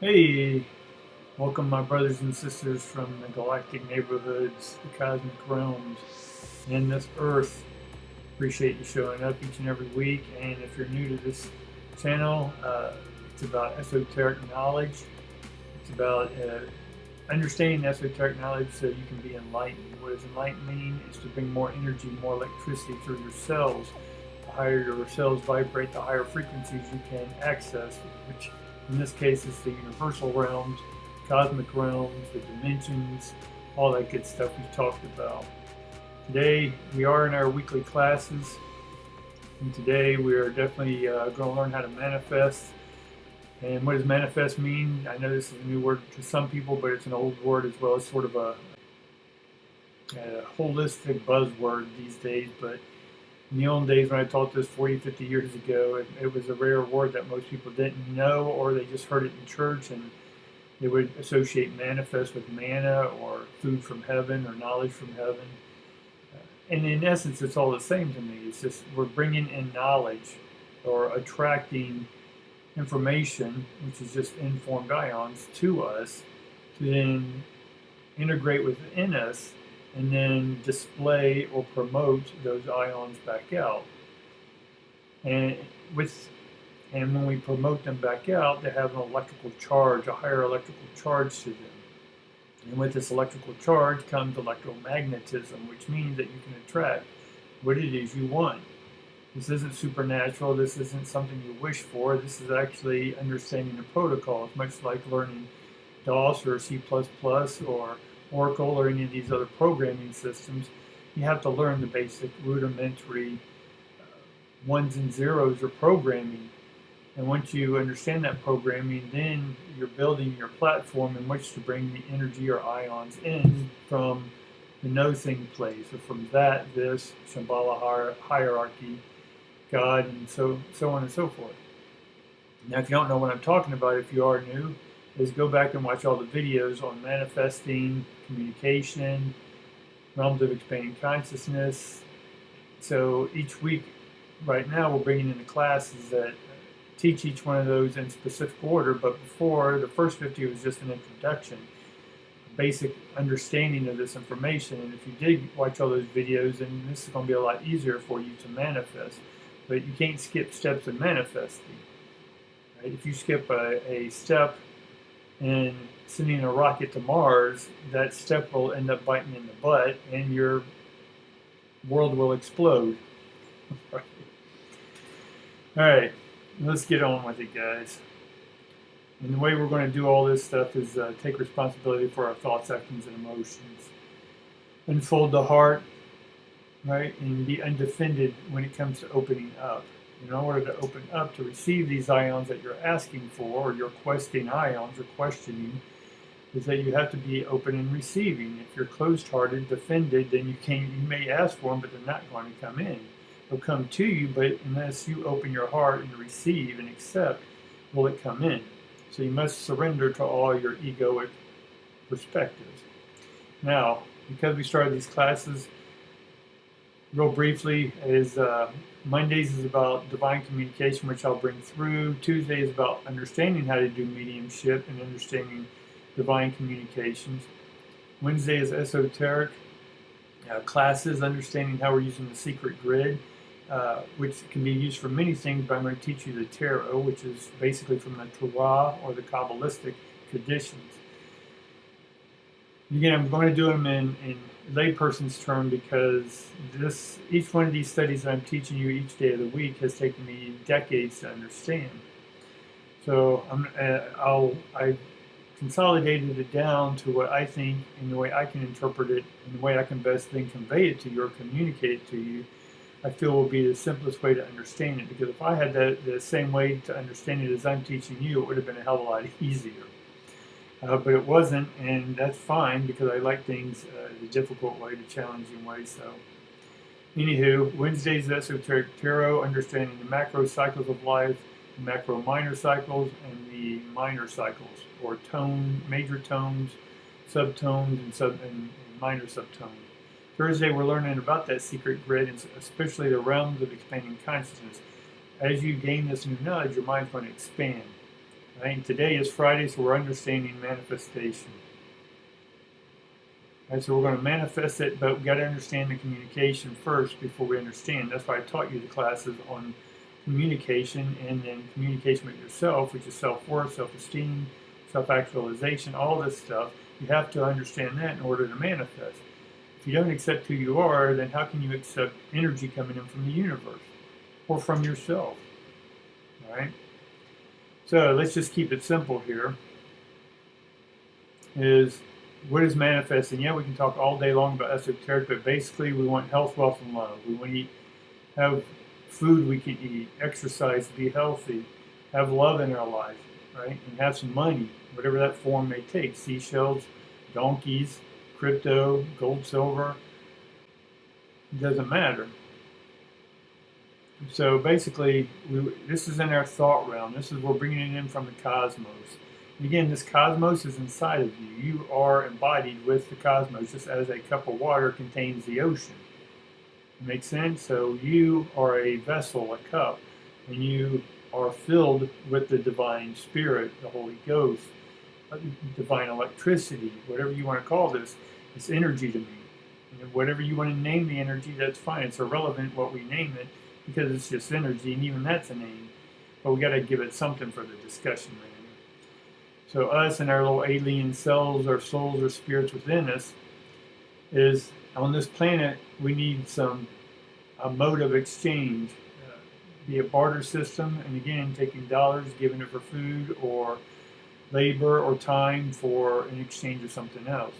Hey, welcome my brothers and sisters from the galactic neighborhoods, the cosmic realms, and this earth. Appreciate you showing up each and every week. And if you're new to this channel, it's about esoteric knowledge. It's about understanding esoteric knowledge so you can be enlightened. What does enlightened mean? Is to bring more energy, more electricity through your cells. The higher your cells vibrate, the higher frequencies you can access, which in this case is the universal realms, cosmic realms, the dimensions, all that good stuff we've talked about. Today we are in our weekly classes, and today we are definitely going to learn how to manifest. And what does manifest mean? I know this is a new word to some people, but it's an old word as well as sort of a holistic buzzword these days. But in the old days when I taught this 40, 50 years ago, it was a rare word that most people didn't know, or they just heard it in church and they would associate manifest with manna or food from heaven or knowledge from heaven. And in essence, it's all the same to me. It's just we're bringing in knowledge or attracting information, which is just informed ions, to us to then integrate within us and then display or promote those ions back out. And with and when we promote them back out, they have an electrical charge, a higher electrical charge to them. And with this electrical charge comes electromagnetism, which means that you can attract what it is you want. This isn't supernatural. This isn't something you wish for. This is actually understanding the protocols, much like learning DOS or C++ or Oracle or any of these other programming systems. You have to learn the basic rudimentary ones and zeros of programming. And once you understand that programming, then you're building your platform in which to bring the energy or ions in from the no thing place, or from that, this, Shambhala hierarchy, God, and so on and so forth. Now, if you don't know what I'm talking about, if you are new, is go back and watch all the videos on manifesting, communication, realms of expanding consciousness. So each week, right now, we're bringing in the classes that teach each one of those in specific order, but before, the first 50 was just an introduction, a basic understanding of this information. And if you did watch all those videos, then this is going to be a lot easier for you to manifest. But you can't skip steps in manifesting. Right? If you skip a step in sending a rocket to Mars, that step will end up biting in the butt and your world will explode. All right, let's get on with it, guys. And the way we're going to do all this stuff is take responsibility for our thoughts, actions, and emotions. Unfold the heart, right, and be undefended when it comes to opening up. In order to open up to receive these ions that you're asking for, or you're questing ions or questioning, is that you have to be open and receiving. If you're closed-hearted, defended, then you may ask for them, but they're not going to come in. They'll come to you, but unless you open your heart and receive and accept, will it come in. So you must surrender to all your egoic perspectives. Now, because we started these classes, real briefly, is Mondays is about divine communication, which I'll bring through. Tuesday is about understanding how to do mediumship and understanding divine communications. Wednesday is esoteric classes, understanding how we're using the secret grid, which can be used for many things, but I'm going to teach you the tarot, which is basically from the Torah or the Kabbalistic traditions. Again, I'm going to do them in layperson's term because each one of these studies that I'm teaching you each day of the week has taken me decades to understand. So I consolidated it down to what I think and the way I can interpret it and the way I can best then convey it to you or communicate it to you, I feel will be the simplest way to understand it. Because if I had the same way to understand it as I'm teaching you, it would have been a hell of a lot easier. But it wasn't, and that's fine because I like things the difficult way, the challenging way. So, anywho, Wednesday's Esoteric Tarot, understanding the macro cycles of life, the macro minor cycles, and the minor cycles, or major tones, subtones, and minor subtones. Thursday, we're learning about that secret grid, and especially the realms of expanding consciousness. As you gain this new knowledge, your mind's going to expand. Right? And today is Friday, so we're understanding manifestation. Right? So we're going to manifest it, but we've got to understand the communication first before we understand. That's why I taught you the classes on communication, and then communication with yourself, which is self-worth, self-esteem, self-actualization, all this stuff. You have to understand that in order to manifest. If you don't accept who you are, then how can you accept energy coming in from the universe or from yourself? All right? So let's just keep it simple here. Is what is manifesting? Yeah, we can talk all day long about esoteric, but basically we want health, wealth, and love. We want to have food we can eat, exercise, be healthy, have love in our life, right? And have some money, whatever that form may take. Seashells, donkeys, crypto, gold, silver, it doesn't matter. So basically, this is in our thought realm. This is we're bringing it in from the cosmos. And again, this cosmos is inside of you. You are embodied with the cosmos, just as a cup of water contains the ocean. Makes sense? So you are a vessel, a cup, and you are filled with the divine spirit, the Holy Ghost, divine electricity, whatever you want to call this. It's energy to me. And whatever you want to name the energy, that's fine. It's irrelevant what we name it because it's just energy, and even that's a name. But we got to give it something for the discussion, man. So us and our little alien selves, our souls, or spirits within us, is on this planet, we need a mode of exchange, be a barter system, and again, taking dollars, giving it for food or labor or time for in exchange of something else.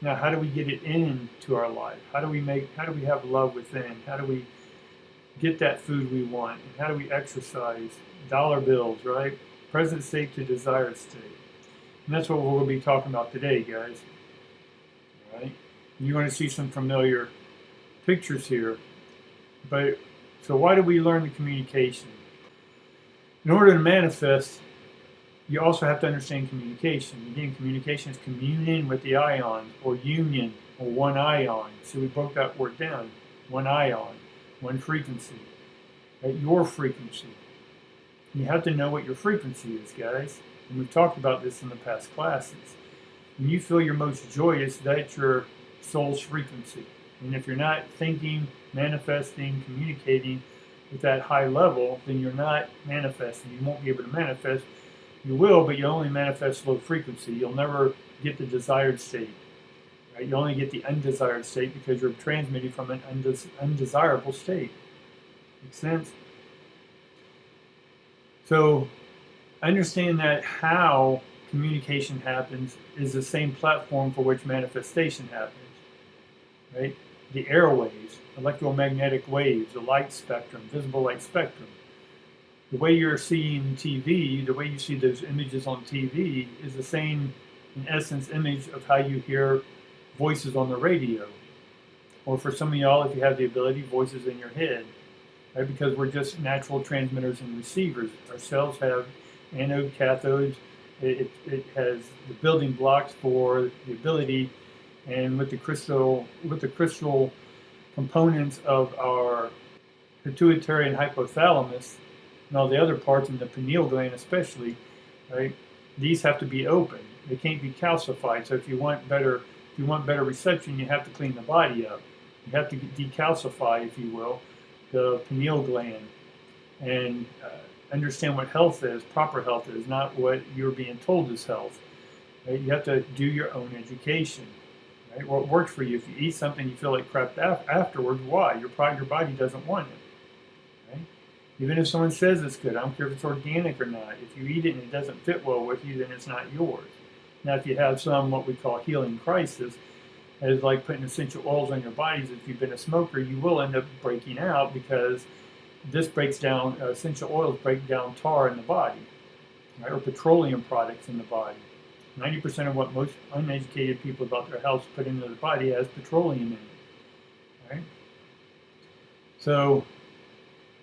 Now, how do we get it into our life? How do we have love within? How do we get that food we want? And how do we exercise? Dollar bills, right? Present state to desired state. And that's what we're going to be talking about today, guys. All right? You want to see some familiar pictures here. But so why do we learn the communication? In order to manifest, you also have to understand communication. Again, communication is communion with the ions, or union, or one ion. So we broke that word down. One ion, one frequency. At your frequency. You have to know what your frequency is, guys. And we've talked about this in the past classes. When you feel your most joyous, that's your soul's frequency. And if you're not thinking, manifesting, communicating with that high level, then you're not manifesting. You won't be able to manifest. You will, but you only manifest low frequency. You'll never get the desired state. Right? You only get the undesired state because you're transmitting from an undesirable state. Make sense? So understand that how communication happens is the same platform for which manifestation happens. Right? The airwaves, electromagnetic waves, the light spectrum, visible light spectrum. The way you're seeing TV, the way you see those images on TV is the same, in essence, image of how you hear voices on the radio. Or for some of y'all, if you have the ability, voices in your head. Right? Because we're just natural transmitters and receivers. Our cells have anode, cathodes. It has the building blocks for the ability, and with the crystal components of our pituitary and hypothalamus, and all the other parts, in the pineal gland especially, right? These have to be open. They can't be calcified. So if you want better reception, you have to clean the body up. You have to decalcify, if you will, the pineal gland, and understand what health is, proper health is, not what you're being told is health. Right? You have to do your own education. Right? What works for you? If you eat something you feel like crap afterwards, why? Your body doesn't want it. Right? Even if someone says it's good, I don't care if it's organic or not. If you eat it and it doesn't fit well with you, then it's not yours. Now, if you have some what we call healing crisis, as like putting essential oils on your bodies, if you've been a smoker, you will end up breaking out because this breaks down, essential oils break down tar in the body, right, or petroleum products in the body. 90% of what most uneducated people about their health put into the body has petroleum in it. Right? So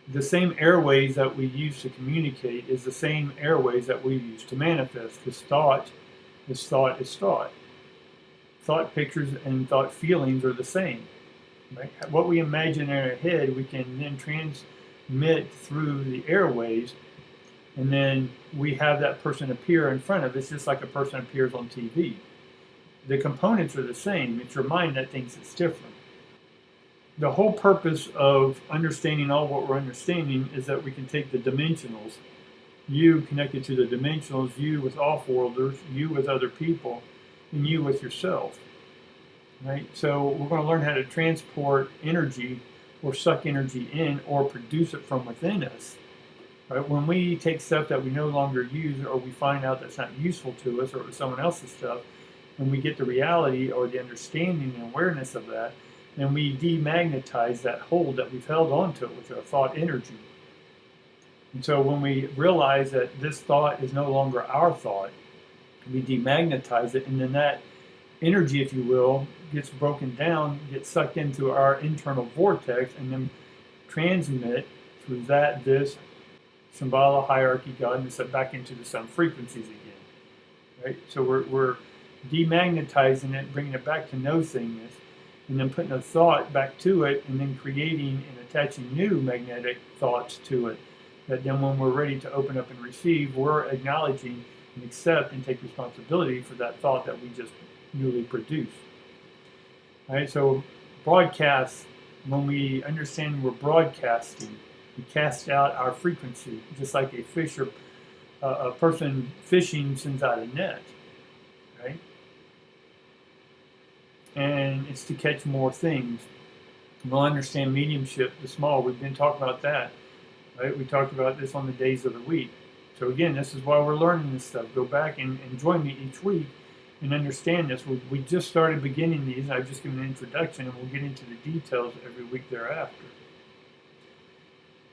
the same airways that we use to communicate is the same airways that we use to manifest, because thought is thought is thought. Thought pictures and thought feelings are the same. Right? What we imagine in our head, we can then transmit through the airways And then we have that person appear in front of us just like a person appears on TV. The components are the same. It's your mind that thinks it's different. The whole purpose of understanding all what we're understanding is that we can take the dimensionals, you connected to the dimensionals, you with off-worlders, you with other people, and you with yourself. Right? So we're going to learn how to transport energy or suck energy in or produce it from within us. Right? When we take stuff that we no longer use or we find out that's not useful to us or it was someone else's stuff, and we get the reality or the understanding and awareness of that, then we demagnetize that hold that we've held onto it with our thought energy. And so when we realize that this thought is no longer our thought, we demagnetize it, and then that energy, if you will, gets broken down, gets sucked into our internal vortex, and then transmit through this Shambhala hierarchy God and set back into the sound frequencies again. Right? So we're demagnetizing it, bringing it back to no thingness, and then putting a thought back to it, and then creating and attaching new magnetic thoughts to it. That then when we're ready to open up and receive, we're acknowledging and accept and take responsibility for that thought that we just newly produced. All right, so broadcast, when we understand we're broadcasting, we cast out our frequency, just like a fisher, a person fishing sends out a net, right? And it's to catch more things. We'll understand mediumship, the small. We've been talking about that, right? We talked about this on the days of the week. So again, this is why we're learning this stuff. Go back and join me each week and understand this. We just started beginning these. I've just given an introduction, and we'll get into the details every week thereafter.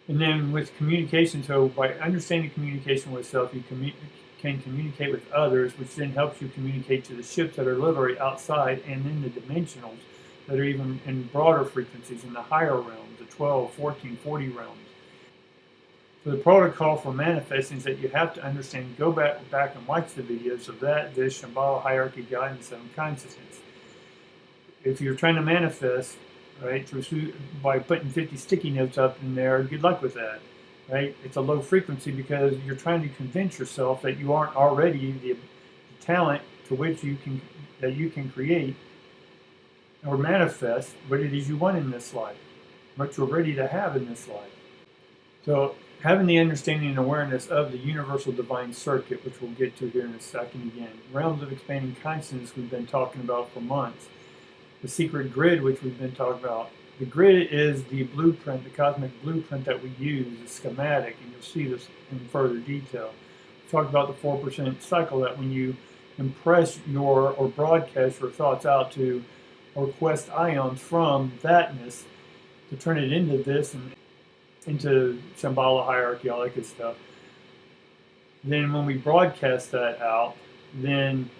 And then with communication, so by understanding communication with self, you can communicate with others, which then helps you communicate to the ships that are literally outside and in the dimensionals that are even in broader frequencies, in the higher realms, the 12, 14, 40 realms. So the protocol for manifesting is that you have to understand, go back and watch the videos of this Shambhala hierarchy guidance and consciousness. If you're trying to manifest, right, by putting 50 sticky notes up in there, good luck with that, right? It's a low frequency because you're trying to convince yourself that you aren't already the talent to which you can create or manifest what it is you want in this life, what you're ready to have in this life. So having the understanding and awareness of the universal divine circuit, which we'll get to here in a second again, realms of expanding consciousness we've been talking about for months, the secret grid, which we've been talking about. The grid is the blueprint, the cosmic blueprint that we use, the schematic, and you'll see this in further detail. We talked about the 4% cycle, that when you impress or broadcast your thoughts out to, or request ions from thatness to turn it into this and into Shambhala hierarchy, all that good stuff. Then when we broadcast that out, then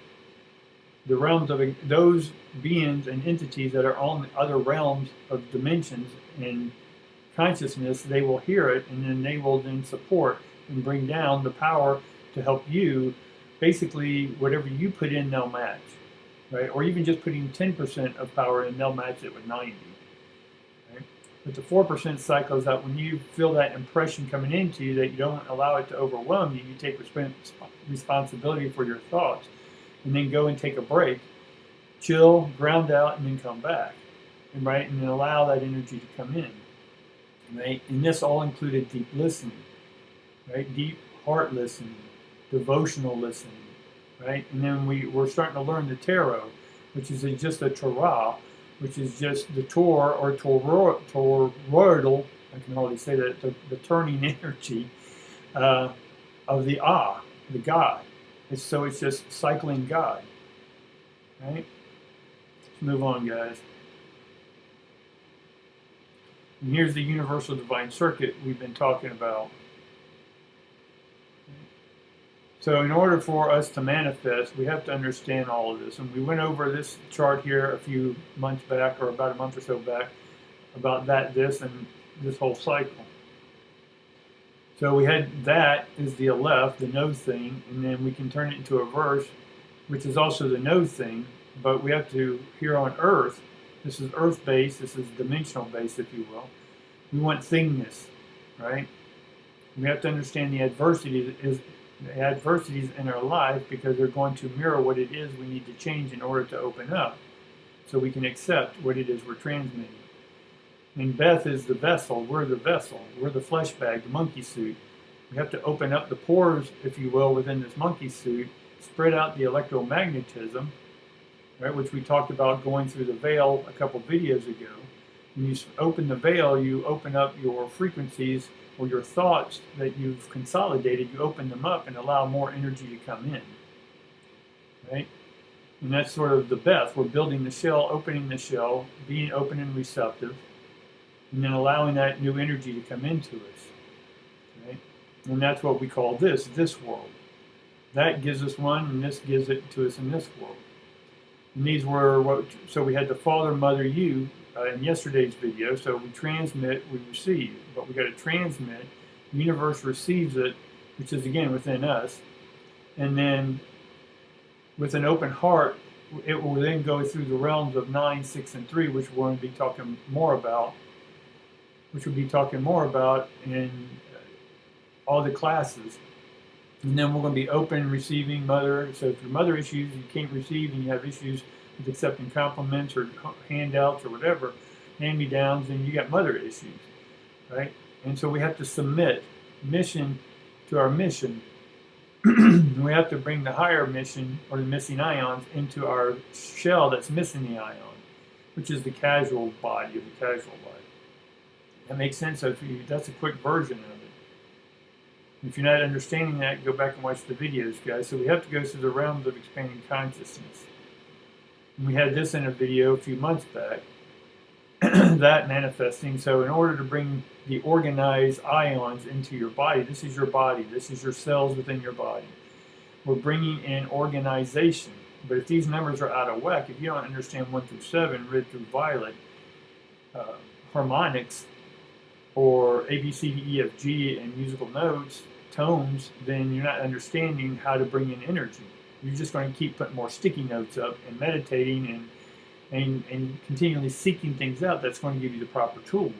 the realms of those beings and entities that are on the other realms of dimensions and consciousness, they will hear it, and then they will then support and bring down the power to help you. Basically, whatever you put in, they'll match, right? Or even just putting 10% of power in, they'll match it with 90. Right? But the 4% cycle is that when you feel that impression coming into you, that you don't allow it to overwhelm you, you take responsibility for your thoughts, and then go and take a break, chill, ground out, and then come back, and right, and then allow that energy to come in, right? And this all included deep listening, right? Deep heart listening, devotional listening, right? And then we're starting to learn the tarot, which is just a Torah, which is just the Tor or toroidal, I can hardly say that, the turning energy of the the God. So it's just cycling God, right? Let's move on, guys. And here's the universal divine circuit we've been talking about. So in order for us to manifest, we have to understand all of this. And we went over this chart here a few months back, or about a month or so back, about this, and this whole cycle. So we had that is the Aleph, the no thing, and then we can turn it into a verse, which is also the no thing, but we have to, here on Earth, this is Earth-based, this is dimensional-based, if you will, we want thingness, right? We have to understand the adversities in our life, because they're going to mirror what it is we need to change in order to open up, so we can accept what it is we're transmitting. And Beth is the vessel. We're the vessel. We're the flesh bag, the monkey suit. We have to open up the pores, if you will, within this monkey suit, spread out the electromagnetism, right, which we talked about going through the veil a couple videos ago. When you open the veil, you open up your frequencies, or your thoughts that you've consolidated, you open them up and allow more energy to come in, right? And that's sort of the Beth. We're building the shell, opening the shell, being open and receptive, and then allowing that new energy to come into us, right? And that's what we call this world. That gives us one, and this gives it to us in this world. And these were so we had the Father, Mother, you in yesterday's video. So we transmit, we receive, but we got to transmit. The universe receives it, which is again within us, and then with an open heart, it will then go through the realms of 9, 6, and 3, which we're going to be talking more about. Which we'll be talking more about in all the classes. And then we're going to be open, receiving, mother. So if your mother issues, you can't receive, and you have issues with accepting compliments or handouts or whatever, hand-me-downs, then you got mother issues, right? And so we have to submit mission to our mission. We have to bring the higher mission, or the missing ions, into our shell that's missing the ion, which is the casual body, of the casual body. That makes sense? So that's a quick version of it. If you're not understanding that, go back and watch the videos, guys. So we have to go through the realms of expanding consciousness. And we had this in a video a few months back, that manifesting. So in order to bring the organized ions into your body, this is your body, this is your cells within your body. We're bringing in organization. But if these numbers are out of whack, if you don't understand 1 through 7, red through violet, harmonics, or A, B, C, D, E, F, G, and musical notes, tones, then you're not understanding how to bring in energy. You're just going to keep putting more sticky notes up and meditating and continually seeking things out that's going to give you the proper tools,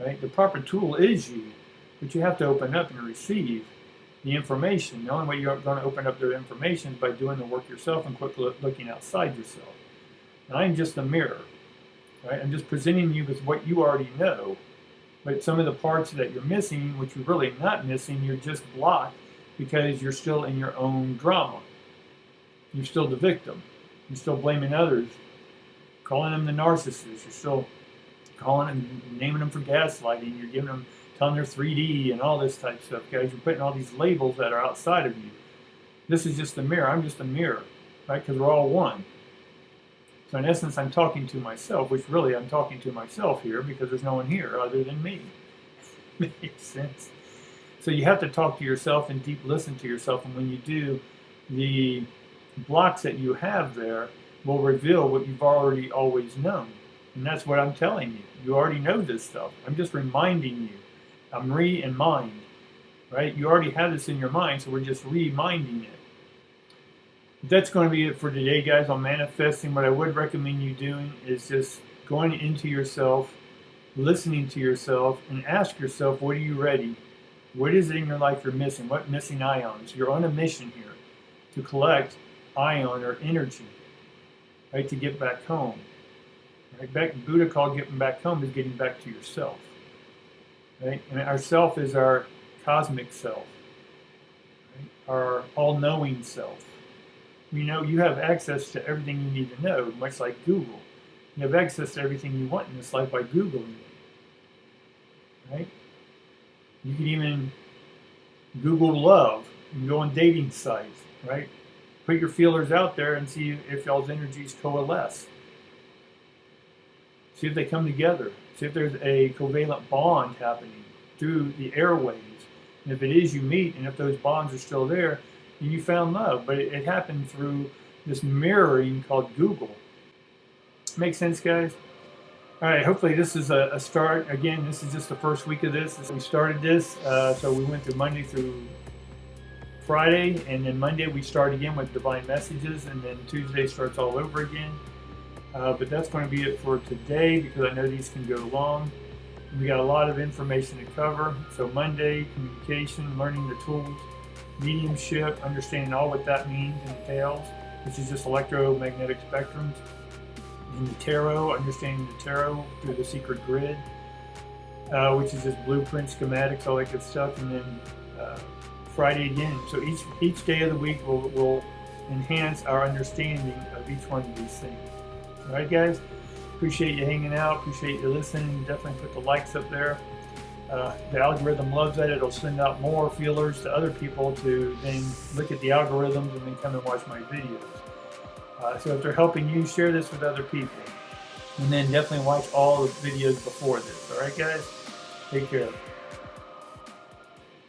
right? The proper tool is you, but you have to open up and receive the information. The only way you're going to open up the information is by doing the work yourself and quit looking outside yourself. And I'm just a mirror, right? I'm just presenting you with what you already know. But some of the parts that you're missing, which you're really not missing, you're just blocked because you're still in your own drama. You're still the victim. You're still blaming others, calling them the narcissist. You're still calling them, naming them for gaslighting. You're giving them, telling them they're 3D and all this type of stuff, guys. You're putting all these labels that are outside of you. This is just a mirror. I'm just a mirror, right? Because we're all one. So in essence, I'm talking to myself, which really I'm talking to myself here because there's no one here other than me. Makes sense? So you have to talk to yourself and deep listen to yourself. And when you do, the blocks that you have there will reveal what you've already always known. And that's what I'm telling you. You already know this stuff. I'm just reminding you. I'm and mind, right? You already have this in your mind, so we're just reminding it. That's going to be it for today, guys, on manifesting. What I would recommend you doing is just going into yourself, listening to yourself, and ask yourself, what are you ready? What is it in your life you're missing? What missing ions? You're on a mission here to collect ion or energy, right, to get back home. Right? Buddha called getting back home is getting back to yourself. Right? And our self is our cosmic self, right? Our all-knowing self. You know, you have access to everything you need to know, much like Google. You have access to everything you want in this life by Googling it. Right? You can even Google love and go on dating sites, right? Put your feelers out there and see if y'all's energies coalesce. See if they come together. See if there's a covalent bond happening through the airwaves. And if it is, you meet, and if those bonds are still there, then you found love. But it happened through this mirroring called Google. Make sense, guys? All right, hopefully this is a start. Again, this is just the first week of this. We started this, so we went through Monday through Friday, and then Monday we start again with divine messages, and then Tuesday starts all over again. But that's going to be it for today because I know these can go long. We got a lot of information to cover. So Monday, communication, learning the tools, mediumship, understanding all what that means and entails, which is just electromagnetic spectrums. And the tarot, understanding the tarot through the secret grid, which is just blueprints, schematics, all that good stuff. And then Friday again. So each day of the week will enhance our understanding of each one of these things. All right, guys? Appreciate you hanging out. Appreciate you listening. Definitely put the likes up there. The algorithm loves that. It'll send out more feelers to other people to then look at the algorithms and then come and watch my videos. So if they're helping you, share this with other people. And then definitely watch all the videos before this. All right, guys? Take care.